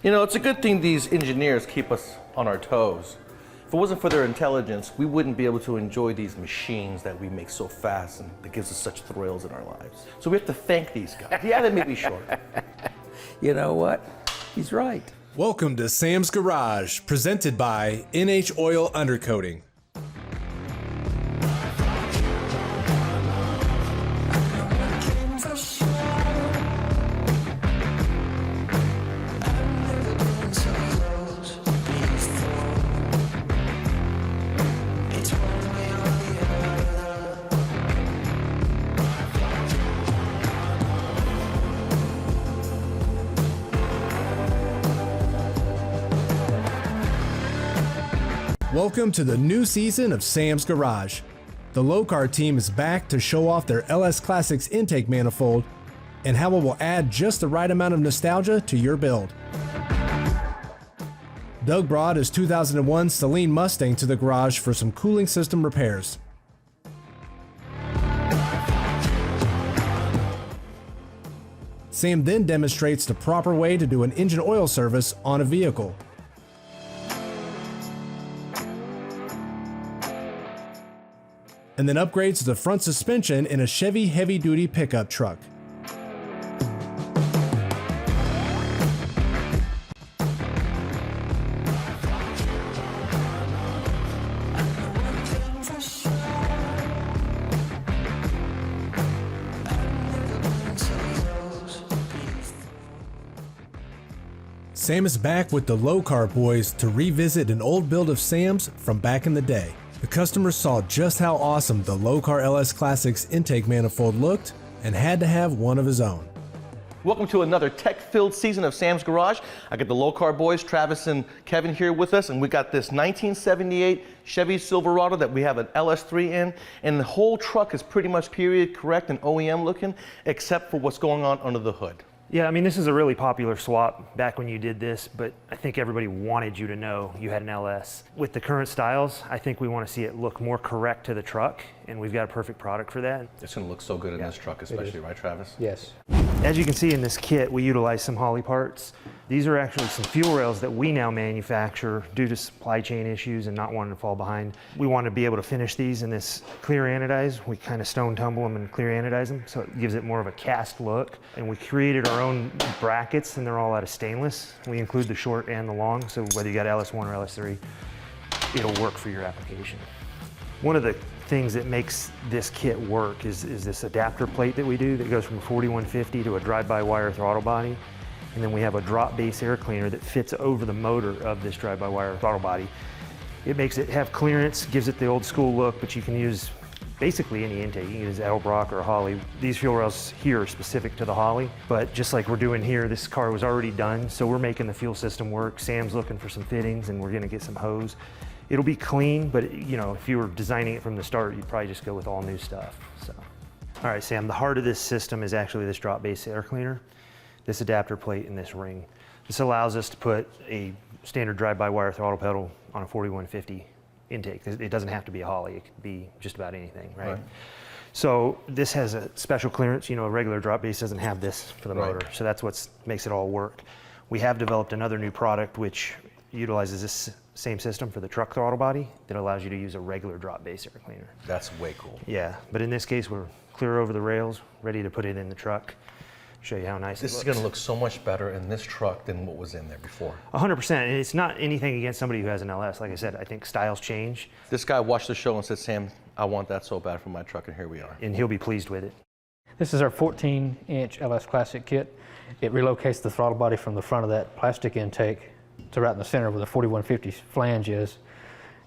You know, it's a good thing these engineers keep us on our toes. If it wasn't for their intelligence, we wouldn't be able to enjoy these machines that we make so fast and that gives us such thrills in our lives. So we have to thank these guys. Yeah, they may be short. You know what? He's right. Welcome to Sam's Garage, presented by NH Oil Undercoating. Welcome to the new season of Sam's Garage. The Lokar team is back to show off their LS Classics intake manifold and how it will add just the right amount of nostalgia to your build. Doug brought his 2001 Saleen Mustang to the garage for some cooling system repairs. Sam then demonstrates the proper way to do an engine oil service on a vehicle. And then upgrades the front suspension in a Chevy heavy-duty pickup truck. Sam is back with the Lokar boys to revisit an old build of Sam's from back in the day. The customers saw just how awesome the Lokar LS Classics intake manifold looked and had to have one of his own. Welcome to another tech-filled season of Sam's Garage. I got the Lokar boys, Travis and Kevin, here with us, and we got this 1978 Chevy Silverado that we have an LS3 in, and the whole truck is pretty much period correct and OEM looking, except for what's going on under the hood. Yeah, I mean, this is a really popular swap back when you did this, but I think everybody wanted you to know you had an LS. With the current styles, I think we want to see it look more correct to the truck, and we've got a perfect product for that. It's going to look so good in this truck, especially, right, Travis? Yes. As you can see in this kit, we utilize some Holley parts. These are actually some fuel rails that we now manufacture due to supply chain issues and not wanting to fall behind. We want to be able to finish these in this clear anodize. We kind of stone tumble them and clear anodize them, so it gives it more of a cast look. And we created our own brackets, and they're all out of stainless. We include the short and the long, so whether you got LS1 or LS3, it'll work for your application. One of the things that makes this kit work is this adapter plate that we do that goes from a 4150 to a drive-by-wire throttle body. And then we have a drop base air cleaner that fits over the motor of this drive-by-wire throttle body. It makes it have clearance, gives it the old school look, but you can use basically any intake. You can use Edelbrock or Holley. These fuel rails here are specific to the Holley, but just like we're doing here, this car was already done, so we're making the fuel system work. Sam's looking for some fittings, and we're gonna get some hose. It'll be clean, but you know, if you were designing it from the start, you'd probably just go with all new stuff. So, all right, Sam, the heart of this system is actually this drop base air cleaner, this adapter plate, and this ring. This allows us to put a standard drive-by-wire throttle pedal on a 4150 intake. It doesn't have to be a Holley, it could be just about anything, right? So this has a special clearance. You know, a regular drop base doesn't have this for the motor, so that's what makes it all work. We have developed another new product which utilizes this same system for the truck throttle body that allows you to use a regular drop base air cleaner. That's way cool. Yeah, but in this case, we're clear over the rails, ready to put it in the truck. Show you how nice it looks. This is going to look so much better in this truck than what was in there before. 100%, and it's not anything against somebody who has an LS. Like I said, I think styles change. This guy watched the show and said, Sam, I want that so bad for my truck, and here we are. And he'll be pleased with it. This is our 14-inch LS Classic kit. It relocates the throttle body from the front of that plastic intake to right in the center where the 4150 flange is.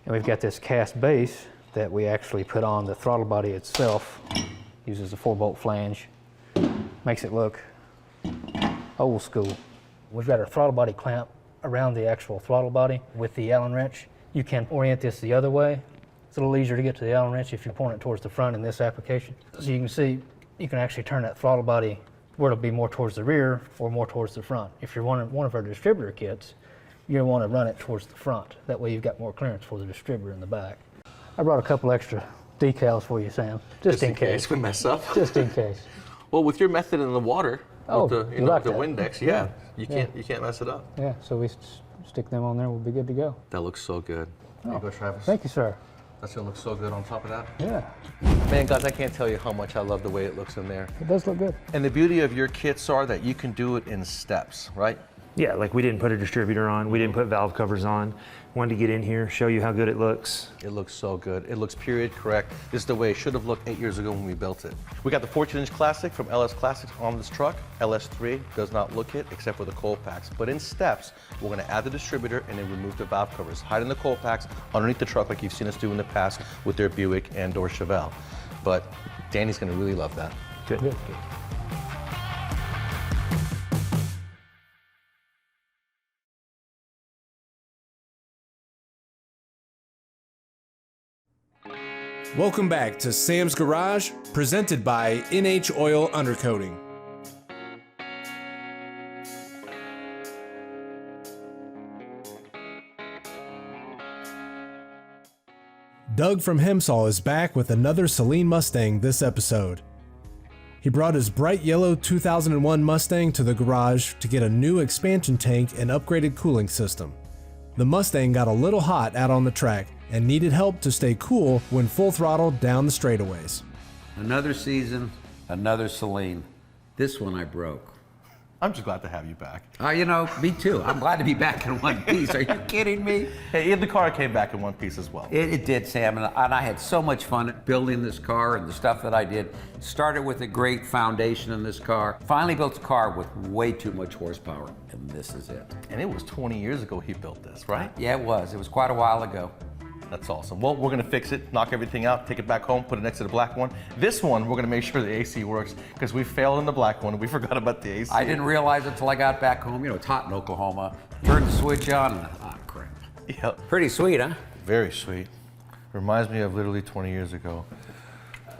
And we've got this cast base that we actually put on the throttle body itself. Uses a 4-bolt flange. Makes it look old school. We've got our throttle body clamp around the actual throttle body with the Allen wrench. You can orient this the other way. It's a little easier to get to the Allen wrench if you point it towards the front in this application. So you can see, you can actually turn that throttle body where it'll be more towards the rear or more towards the front. If you're one of our distributor kits, you're going to want to run it towards the front. That way you've got more clearance for the distributor in the back. I brought a couple extra decals for you, Sam, just in case we mess up. Just in case. Well, with your method in the water, Oh, with the, you like the that? Windex. Yeah, you can't mess it up. Yeah, so we stick them on there, we'll be good to go. That looks so good. There you go, Travis. Thank you, sir. That's gonna look so good on top of that. Yeah, Man, guys, I can't tell you how much I love the way it looks in there. it does look good. And the beauty of your kits are that you can do it in steps, right? Yeah, like we didn't put a distributor on, we didn't put valve covers on. Wanted to get in here, show you how good it looks. It looks so good. It looks period correct. This is the way it should have looked 8 years ago when we built it. We got the 14-inch Classic from LS Classics on this truck. LS3 does not look it except for the cold packs. But in steps, we're gonna add the distributor and then remove the valve covers, hiding the cold packs underneath the truck like you've seen us do in the past with their Buick and or Chevelle. But Danny's gonna really love that. Good. Welcome back to Sam's Garage, presented by NH Oil Undercoating. Doug from Hemsall is back with another Saleen Mustang this episode. He brought his bright yellow 2001 Mustang to the garage to get a new expansion tank and upgraded cooling system. The Mustang got a little hot out on the track and needed help to stay cool when full throttle down the straightaways. Another season, another Saleen. This one I broke. I'm just glad to have you back. You know, me too. I'm glad to be back in one piece. Are you kidding me? Hey, and the car came back in one piece as well. It did, Sam, and I had so much fun building this car and the stuff that I did. Started with a great foundation in this car. Finally built a car with way too much horsepower, and this is it. And it was 20 years ago he built this, right? Yeah, it was. It was quite a while ago. That's awesome. Well, we're gonna fix it, knock everything out, take it back home, put it next to the black one. This one, we're gonna make sure the AC works because we failed in the black one. We forgot about the AC. I didn't realize it until I got back home. You know, it's hot in Oklahoma. Turned the switch on, and crap. Yep. Pretty sweet, huh? Very sweet. Reminds me of literally 20 years ago.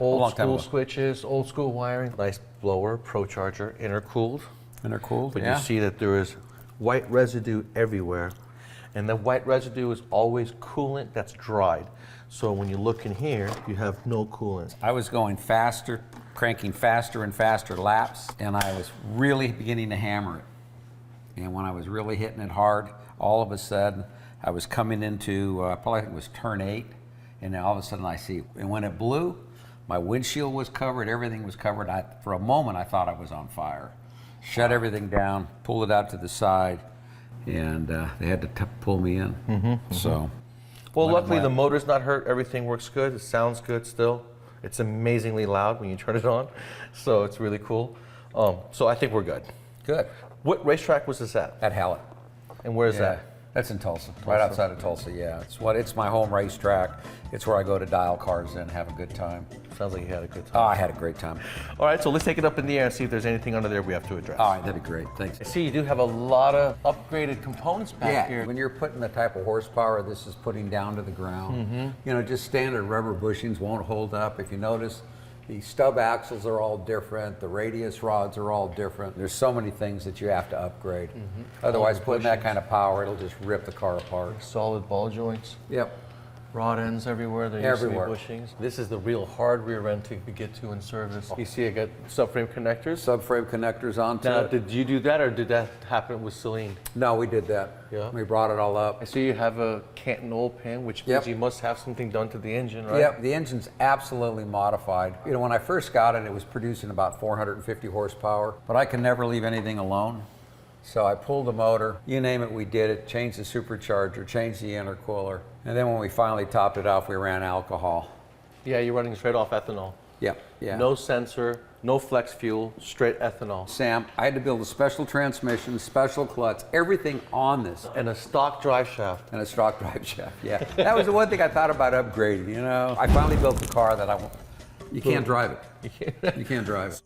long Old time school ago. switches, old school wiring. Nice blower, Pro Charger, intercooled. Intercooled, But yeah. you see that there is white residue everywhere. And the white residue is always coolant that's dried. So when you look in here, you have no coolant. I was going faster, cranking faster and faster laps, and I was really beginning to hammer it. And when I was really hitting it hard, all of a sudden, I was coming into, probably I think it was turn 8, and then all of a sudden I see, and when it blew, my windshield was covered, everything was covered. For a moment, I thought I was on fire. Shut everything down, pulled it out to the side, and they had to pull me in. So. Well, luckily the motor's not hurt. Everything works good. It sounds good still. It's amazingly loud when you turn it on. So it's really cool. So I think we're good. Good. What racetrack was this at? At Hallett. And where is Yeah, that? that's in Tulsa, right outside of Tulsa. Yeah, it's my home racetrack. It's where I go to dial cars and have a good time. Sounds like you had a good Oh, time. I had a great time. All right, so let's take it up in the air and see if there's anything under there we have to address. All right, that'd be great. Thanks. I see you do have a lot of upgraded components back here. When you're putting the type of horsepower this is putting down to the ground, you know, just standard rubber bushings won't hold up. If you notice, the stub axles are all different. The radius rods are all different. There's so many things that you have to upgrade. Otherwise, putting that kind of power, it'll just rip the car apart. Solid ball joints, Yep. rod ends everywhere. There Everywhere. used to be bushings. This is the real hard rear end to get to in service. You see I got subframe connectors. Subframe connectors onto Now, it. did you do that or did that happen with Saleen? No, we did that. Yeah. We brought it all up. I see you have a Canton oil pan, which Yep. means you must have something done to the engine, right? Yep, the engine's absolutely modified. You know, when I first got it, it was producing about 450 horsepower, but I can never leave anything alone. So I pulled the motor, you name it, we did it, changed the supercharger, changed the intercooler. And then when we finally topped it off, we ran alcohol. Yeah, you're running straight off ethanol. Yep, yeah. No sensor, no flex fuel, straight ethanol. Sam, I had to build a special transmission, special clutch, everything on this. And a stock drive shaft. And a stock drive shaft, yeah. That was the one thing I thought about upgrading, you know. I finally built the car that I want. You can't drive it. You can't drive it.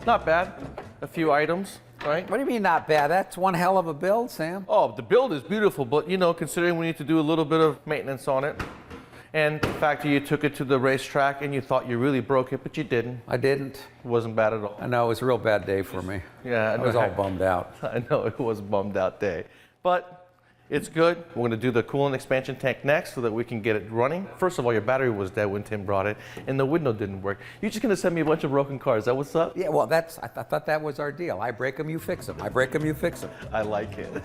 Not bad. A few items, right? What do you mean not bad? That's one hell of a build, Sam. Oh, the build is beautiful, but you know, considering we need to do a little bit of maintenance on it, and the fact that you took it to the racetrack and you thought you really broke it, but you didn't. I didn't. It wasn't bad at all. I know, it was a real bad day for me. Yeah, I was all bummed out. I know it was a bummed out day. But It's good. We're going to do the coolant expansion tank next so that we can get it running. First of all, your battery was dead when Tim brought it, and the window didn't work. You're just going to send me a bunch of broken cars. Is that what's up? Yeah, well, I thought that was our deal. I break them, you fix them. I break them, you fix them. I like it.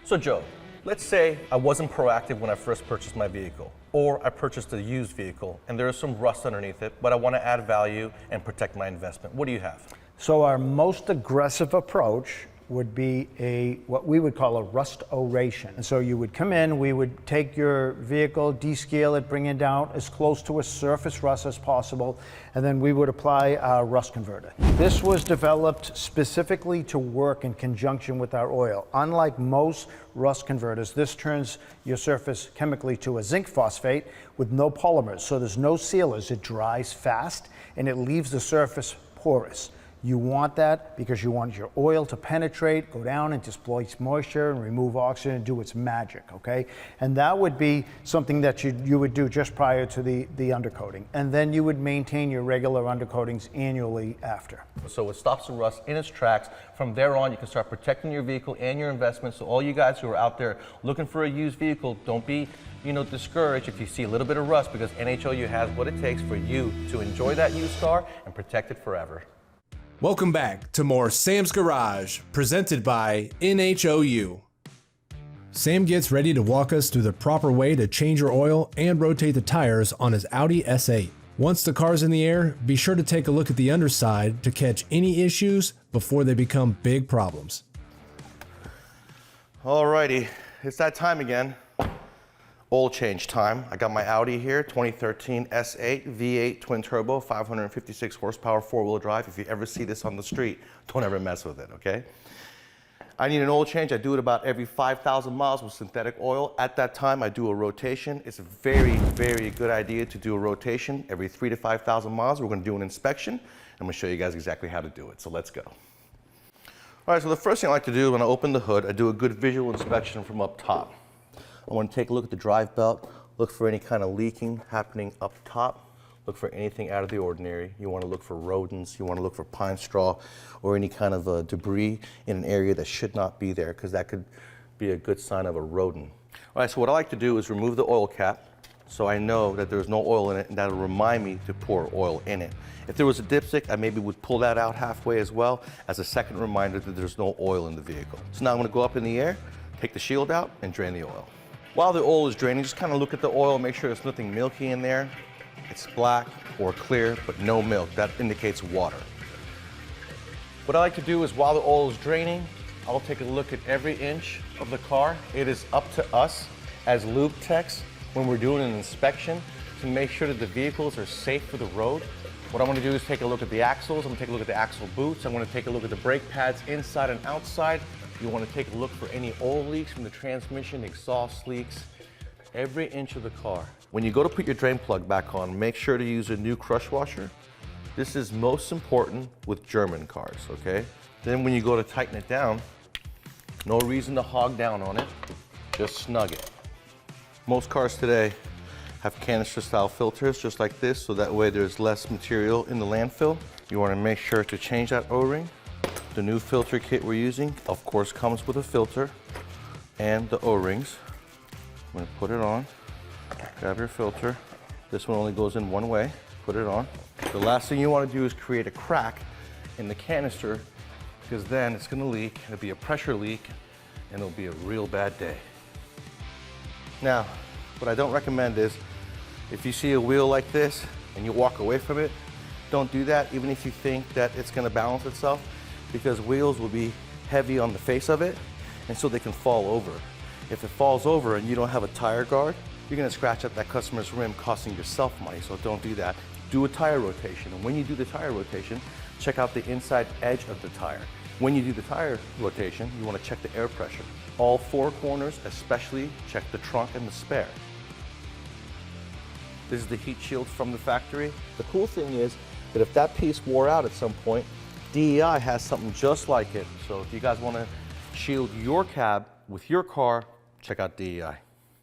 So Joe, let's say I wasn't proactive when I first purchased my vehicle, or I purchased a used vehicle and there is some rust underneath it, but I want to add value and protect my investment. What do you have? So our most aggressive approach would be what we would call a rust oration. And so you would come in, we would take your vehicle, descale it, bring it down as close to a surface rust as possible, and then we would apply our rust converter. This was developed specifically to work in conjunction with our oil. Unlike most rust converters, this turns your surface chemically to a zinc phosphate with no polymers, so there's no sealers. It dries fast and it leaves the surface porous. You want that because you want your oil to penetrate, go down and displace moisture and remove oxygen and do its magic, okay? And that would be something that you would do just prior to the undercoating. And then you would maintain your regular undercoatings annually after. So it stops the rust in its tracks. From there on, you can start protecting your vehicle and your investment. So all you guys who are out there looking for a used vehicle, don't be discouraged if you see a little bit of rust, because NHOU has what it takes for you to enjoy that used car and protect it forever. Welcome back to more Sam's Garage, presented by NHOU. Sam gets ready to walk us through the proper way to change your oil and rotate the tires on his Audi S8. Once the car's in the air, be sure to take a look at the underside to catch any issues before they become big problems. Alrighty, it's that time again. Oil change time. I got my Audi here, 2013 S8 V8 twin turbo, 556 horsepower, four-wheel drive. If you ever see this on the street, don't ever mess with it, okay? I need an oil change. I do it about every 5,000 miles with synthetic oil. At that time, I do a rotation. It's a very, very good idea to do a rotation every 3,000 to 5,000 miles. We're gonna do an inspection. I'm gonna show you guys exactly how to do it, so let's go. All right, so the first thing I like to do when I open the hood, I do a good visual inspection from up top. I want to take a look at the drive belt, look for any kind of leaking happening up top, look for anything out of the ordinary. You want to look for rodents, you want to look for pine straw, or any kind of debris in an area that should not be there, because that could be a good sign of a rodent. All right, so what I like to do is remove the oil cap so I know that there's no oil in it, and that'll remind me to pour oil in it. If there was a dipstick, I maybe would pull that out halfway as well as a second reminder that there's no oil in the vehicle. So now I'm going to go up in the air, take the shield out, and drain the oil. While the oil is draining, just kind of look at the oil, make sure there's nothing milky in there. It's black or clear, but no milk. That indicates water. What I like to do is while the oil is draining, I'll take a look at every inch of the car. It is up to us as lube techs when we're doing an inspection to make sure that the vehicles are safe for the road. What I'm going to do is take a look at the axles. I'm going to take a look at the axle boots. I'm going to take a look at the brake pads inside and outside. You want to take a look for any oil leaks from the transmission, exhaust leaks, every inch of the car. When you go to put your drain plug back on, make sure to use a new crush washer. This is most important with German cars, okay? Then when you go to tighten it down, no reason to hog down on it, just snug it. Most cars today have canister style filters just like this, so that way there's less material in the landfill. You want to make sure to change that O-ring. The new filter kit we're using, of course, comes with a filter and the O-rings. I'm going to put it on, grab your filter. This one only goes in one way, put it on. The last thing you want to do is create a crack in the canister, because then it's going to leak, it'll be a pressure leak, and it'll be a real bad day. Now, what I don't recommend is, if you see a wheel like this and you walk away from it, don't do that, even if you think that it's going to balance itself, because wheels will be heavy on the face of it, and so they can fall over. If it falls over and you don't have a tire guard, you're going to scratch up that customer's rim, costing yourself money, so don't do that. Do a tire rotation, and when you do the tire rotation, check out the inside edge of the tire. When you do the tire rotation, you want to check the air pressure. All four corners, especially check the trunk and the spare. This is the heat shield from the factory. The cool thing is that if that piece wore out at some point, DEI has something just like it. So if you guys want to shield your cab with your car, check out DEI.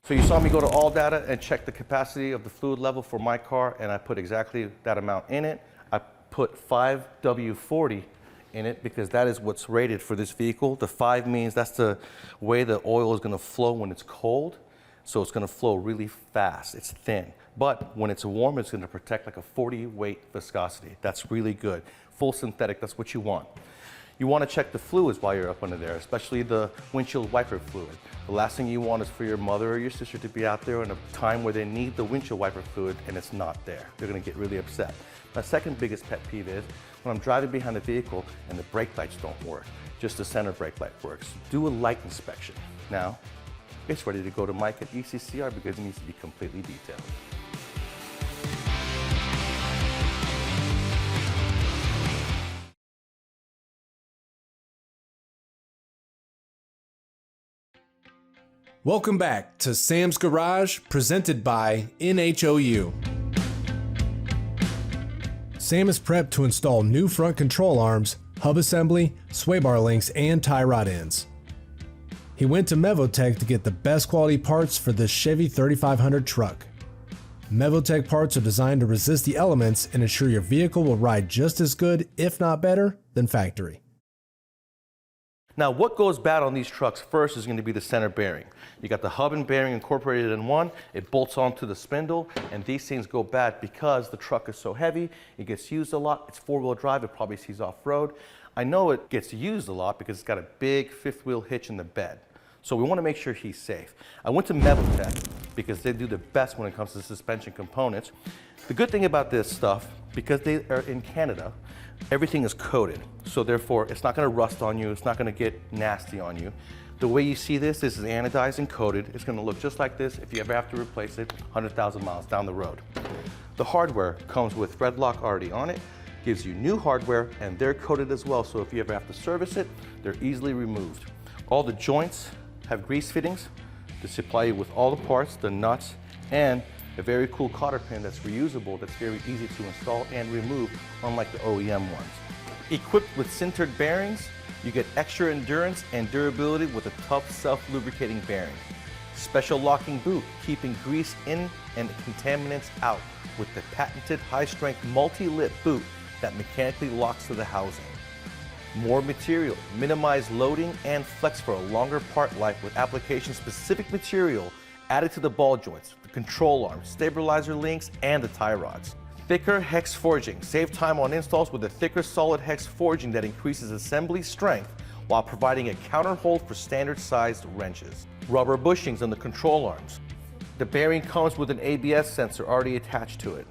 So you saw me go to all data and check the capacity of the fluid level for my car, and I put exactly that amount in it. I put 5W40 in it because that is what's rated for this vehicle. The 5 means that's the way the oil is gonna flow when it's cold. So it's gonna flow really fast, it's thin. But when it's warm, it's gonna protect like a 40 weight viscosity. That's really good. Full synthetic, that's what you want. You wanna check the fluids while you're up under there, especially the windshield wiper fluid. The last thing you want is for your mother or your sister to be out there in a time where they need the windshield wiper fluid and it's not there. They're gonna get really upset. My second biggest pet peeve is when I'm driving behind the vehicle and the brake lights don't work, just the center brake light works. Do a light inspection. Now, it's ready to go to Mike at ECCR because it needs to be completely detailed. Welcome back to Sam's Garage, presented by NHOU. Sam is prepped to install new front control arms, hub assembly, sway bar links, and tie rod ends. He went to Mevotech to get the best quality parts for this Chevy 3500 truck. Mevotech parts are designed to resist the elements and ensure your vehicle will ride just as good, if not better, than factory. Now, what goes bad on these trucks first is going to be the center bearing. You got the hub and bearing incorporated in one, it bolts onto the spindle, and these things go bad because the truck is so heavy, it gets used a lot, it's four-wheel drive, it probably sees off-road. I know it gets used a lot because it's got a big fifth wheel hitch in the bed. So we want to make sure he's safe. I went to Mevotech because they do the best when it comes to suspension components. The good thing about this stuff, because they are in Canada, everything is coated. So therefore, it's not going to rust on you. It's not going to get nasty on you. The way you see this is anodized and coated. It's going to look just like this if you ever have to replace it 100,000 miles down the road. The hardware comes with thread lock already on it, gives you new hardware, and they're coated as well. So if you ever have to service it, they're easily removed. All the joints have grease fittings to supply you with all the parts, the nuts, and a very cool cotter pin that's reusable, that's very easy to install and remove, unlike the OEM ones. Equipped with sintered bearings, you get extra endurance and durability with a tough self-lubricating bearing. Special locking boot, keeping grease in and contaminants out with the patented high-strength multi-lip boot that mechanically locks to the housing. More material, minimize loading and flex for a longer part life with application-specific material added to the ball joints, the control arms, stabilizer links, and the tie rods. Thicker hex forging. Save time on installs with a thicker solid hex forging that increases assembly strength while providing a counter hold for standard sized wrenches. Rubber bushings on the control arms. The bearing comes with an ABS sensor already attached to it.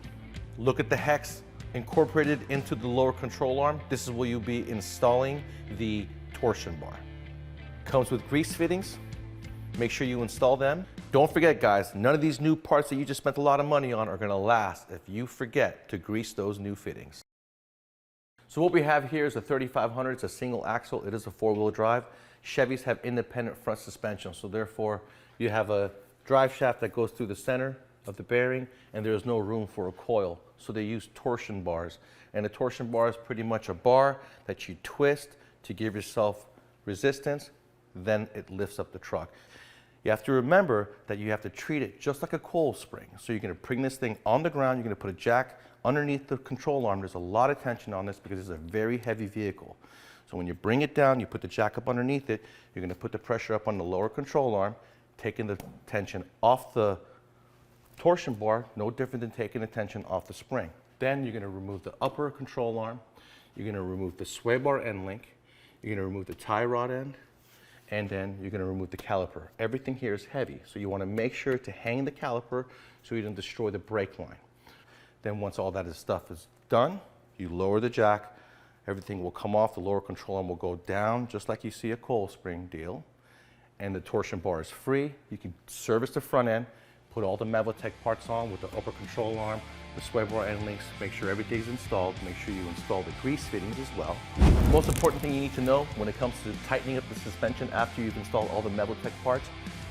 Look at the hex incorporated into the lower control arm. This is where you'll be installing the torsion bar. Comes with grease fittings. Make sure you install them. Don't forget, guys, none of these new parts that you just spent a lot of money on are gonna last if you forget to grease those new fittings. So what we have here is a 3500, it's a single axle, it is a four-wheel drive. Chevys have independent front suspension, so therefore you have a drive shaft that goes through the center of the bearing and there's no room for a coil. So they use torsion bars. And a torsion bar is pretty much a bar that you twist to give yourself resistance, then it lifts up the truck. You have to remember that you have to treat it just like a coil spring. So you're gonna bring this thing on the ground, you're gonna put a jack underneath the control arm. There's a lot of tension on this because it's a very heavy vehicle. So when you bring it down, you put the jack up underneath it, you're gonna put the pressure up on the lower control arm, taking the tension off the torsion bar, no different than taking the tension off the spring. Then you're gonna remove the upper control arm, you're gonna remove the sway bar end link, you're gonna remove the tie rod end, and then you're gonna remove the caliper. Everything here is heavy, so you wanna make sure to hang the caliper so you don't destroy the brake line. Then once all that stuff is done, you lower the jack, everything will come off, the lower control arm will go down, just like you see a coil spring deal, and the torsion bar is free. You can service the front end, put all the Mevotech parts on with the upper control arm, the sway bar end links, make sure everything's installed, make sure you install the grease fittings as well. The most important thing you need to know when it comes to tightening up the suspension after you've installed all the Mevotech parts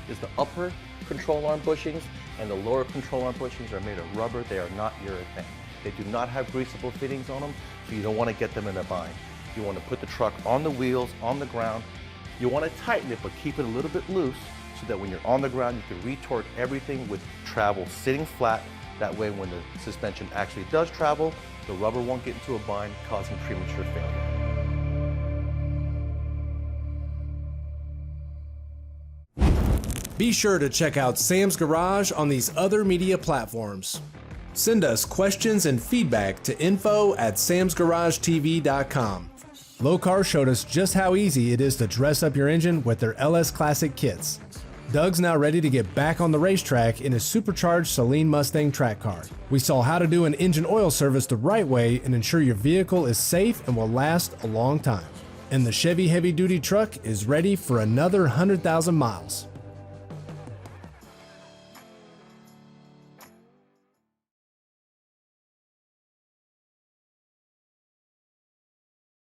is the upper control arm bushings and the lower control arm bushings are made of rubber. They are not urethane. They do not have greasable fittings on them, so you don't want to get them in a bind. You want to put the truck on the wheels, on the ground. You want to tighten it, but keep it a little bit loose so that when you're on the ground, you can retort everything with travel sitting flat. That way, when the suspension actually does travel, the rubber won't get into a bind, causing premature failure. Be sure to check out Sam's Garage on these other media platforms. Send us questions and feedback to info@samsgaragetv.com. Lokar showed us just how easy it is to dress up your engine with their LS Classic kits. Doug's now ready to get back on the racetrack in his supercharged Saleen Mustang track car. We saw how to do an engine oil service the right way and ensure your vehicle is safe and will last a long time. And the Chevy heavy-duty truck is ready for another 100,000 miles.